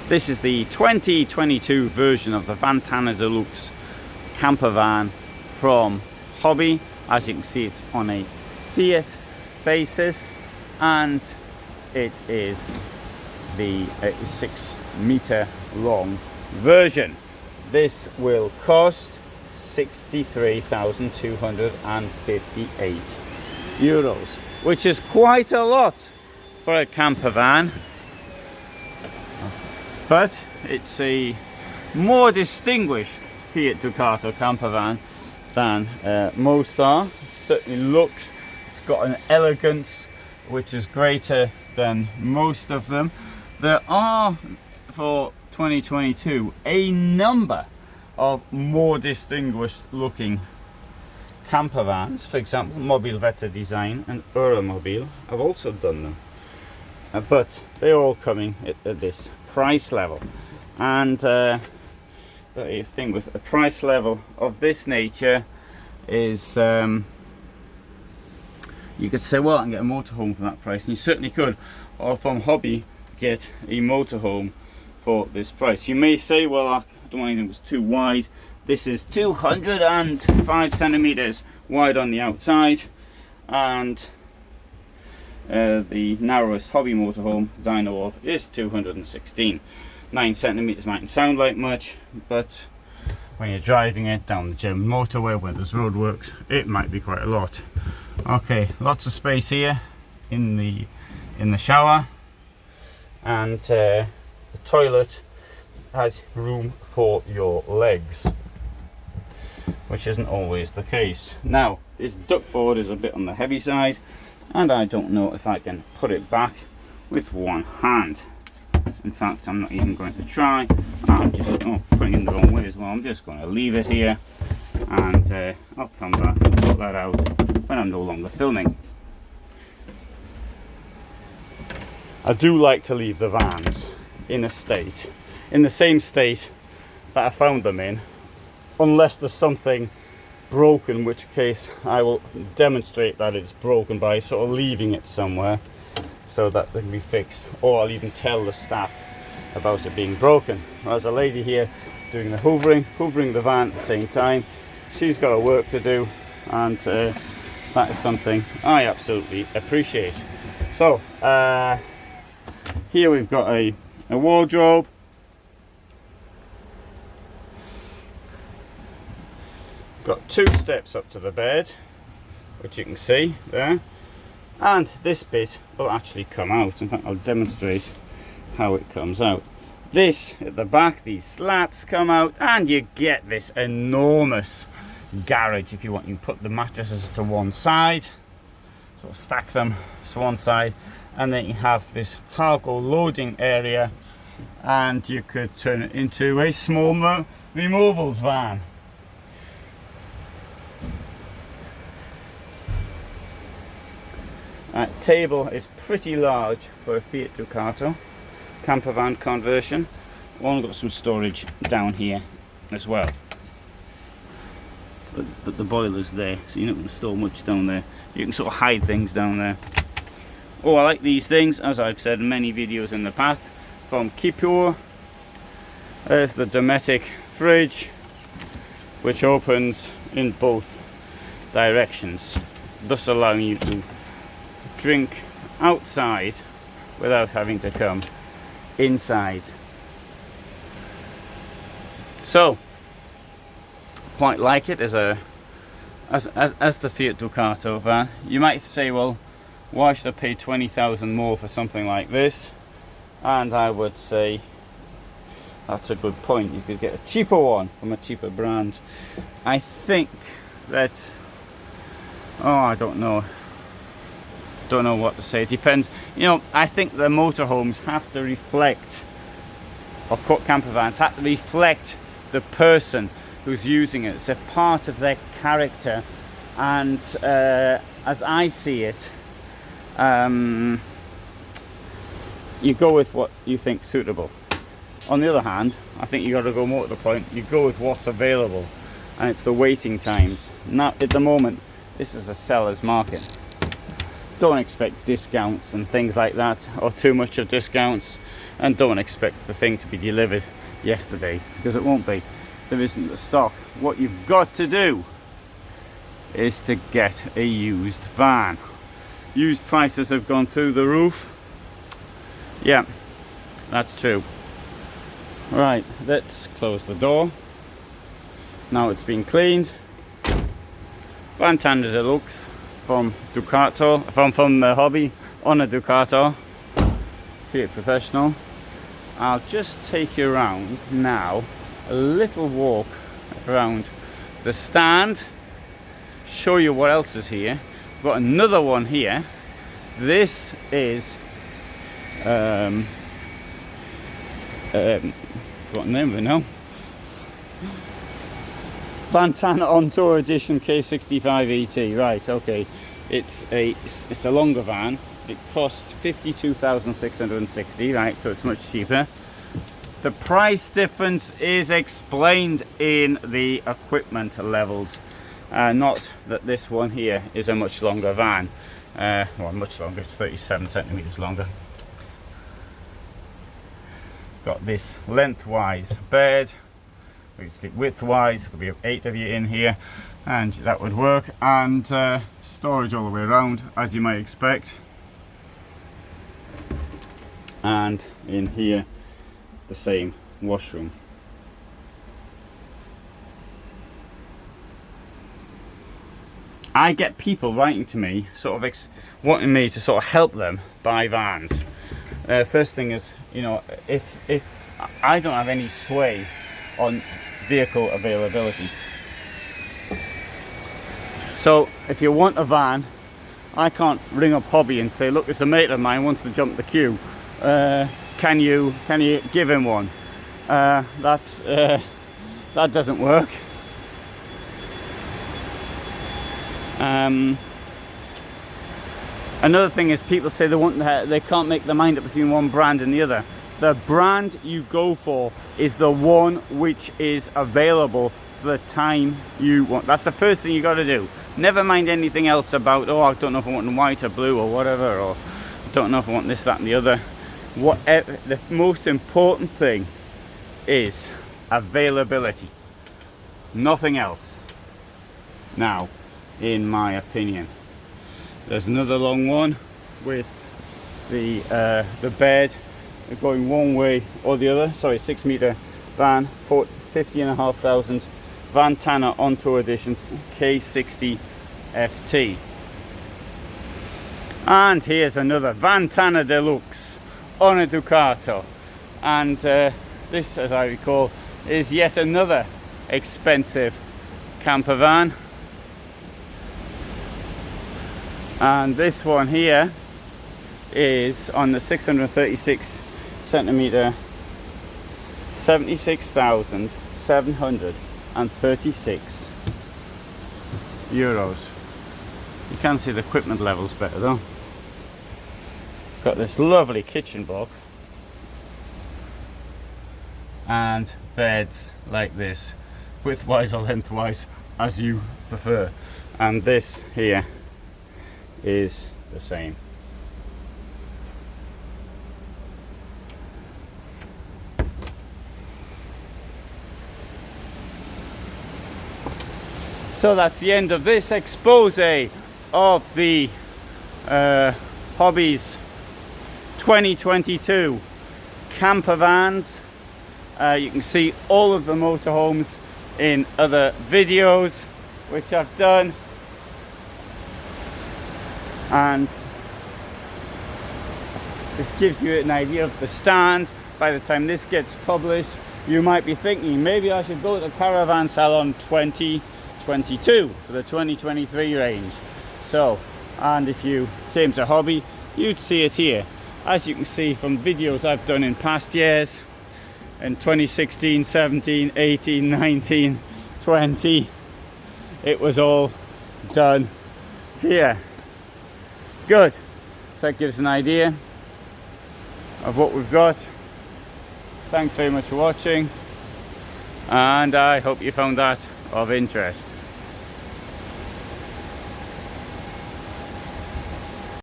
This is the 2022 version of the Vantana de Luxe camper van from Hobby. As you can see, it's on a Fiat basis, and it is the 6 meter long version. This will cost €63,258, which is quite a lot for a camper van, but it's a more distinguished Fiat Ducato camper van than most are. Certainly looks, it's got an elegance which is greater than most of them. There are, for 2022, a number of more distinguished looking camper vans. For example, Mobil design and EuraMobil have also done them, but they're all coming at this price level. And the thing with a price level of this nature is you could say, well, I can get a motorhome for that price, and you certainly could, or from Hobby get a motorhome for this price. You may say, well, I don't want anything that's too wide. This is 205 centimeters wide on the outside, and the narrowest Hobby motorhome that I know of is 216. 9 centimeters mightn't sound like much, but when you're driving it down the German motorway when there's roadworks, it might be quite a lot. Okay, lots of space here in the shower, and the toilet has room for your legs, which isn't always the case. Now, this duckboard is a bit on the heavy side, and I don't know if I can put it back with one hand. In fact, I'm not even going to try. I'm just putting it in the wrong way as well. I'm just going to leave it here, and I'll come back and sort that out when I'm no longer filming. I do like to leave the vans in the same state that I found them in, unless there's something broken, in which case I will demonstrate that it's broken by sort of leaving it somewhere so that they can be fixed, or I'll even tell the staff about it being broken. There's a lady here doing the hoovering the van at the same time. She's got her work to do, and that is something I absolutely appreciate. So here we've got a wardrobe. Got 2 steps up to the bed, which you can see there, and this bit will actually come out. In fact, I'll demonstrate how it comes out. This at the back, these slats come out, and you get this enormous garage. If you want, you can put the mattresses to one side, sort of stack them to one side, and then you have this cargo loading area, and you could turn it into a small removals van. Table is pretty large for a Fiat Ducato camper van conversion. We've got some storage down here as well, but the boiler's there, so you're not going to store much down there. You can sort of hide things down there. Oh, I like these things, as I've said in many videos in the past, from Kipur. There's the Dometic fridge, which opens in both directions, thus allowing you to drink outside without having to come inside. So quite like it as the Fiat Ducato van. You might say, well, why should I pay 20,000 more for something like this? And I would say that's a good point. You could get a cheaper one from a cheaper brand. I think that, I don't know what to say. It depends. I think the motorhomes have to reflect, or camper vans have to reflect the person who's using it. It's a part of their character, and as I see it, you go with what you think suitable. On the other hand, I think you got to go more to the point. You go with what's available, and it's the waiting times. Now, at the moment, this is a seller's market. don't expect discounts and things like that, or too much of discounts, and don't expect the thing to be delivered yesterday, because it won't be. There isn't the stock. What you've got to do is to get a used van. Used prices have gone through the roof. Yeah, that's true. Right, let's close the door. Now it's been cleaned. Vantana de Luxe from Ducato, from Hobby on a Ducato, Fiat Professional. I'll just take you around now, a little walk around the stand, show you what else is here. We've got another one here. This is forgotten the name of it now. Vantana On Tour Edition K65 ET. Right, okay. It's a longer van. It costs 52,660, right, so it's much cheaper. The price difference is explained in the equipment levels. Not that this one here is a much longer van. Well, much longer, it's 37 centimeters longer. Got this lengthwise bed. We can stick widthwise, could be 8 of you in here, and that would work. And storage all the way around, as you might expect. And in here, the same washroom. I get people writing to me, sort of wanting me to sort of help them buy vans. First thing is, you know, if I don't have any sway on vehicle availability. So if you want a van, I can't ring up Hobby and say, look, it's a mate of mine wants to jump the queue. Can you give him one? That doesn't work. Another thing is, people say they can't make their mind up between one brand and the other. The brand you go for is the one which is available for the time you want. That's the first thing you got to do. Never mind anything else about, oh, I don't know if I want white or blue or whatever, or I don't know if I want this, that and the other. Whatever, the most important thing is availability. Nothing else. Now, in my opinion, there's another long one with the bed going one way or the other. Sorry, 6 meter van, 50,500 Vantana On Tour Edition K60 FT. And here's another Vantana de Luxe on a Ducato. And this, as I recall, is yet another expensive camper van. And this one here is on the 636 centimeter, 76,736 euros. You can see the equipment levels better though. Got this lovely kitchen block and beds like this, widthwise or lengthwise as you prefer. And this here is the same. So that's the end of this expose of the Hobbies 2022 camper vans. You can see all of the motorhomes in other videos which I've done, and this gives you an idea of the stand. By the time this gets published, you might be thinking maybe I should go to Caravan Salon 2022 for the 2023 range. So, and if you came to Hobby, you'd see it here. As you can see from videos I've done in past years, in 2016, 17, 18, 19, 20, it was all done here. Good. So that gives an idea of what we've got. Thanks very much for watching, and I hope you found that of interest.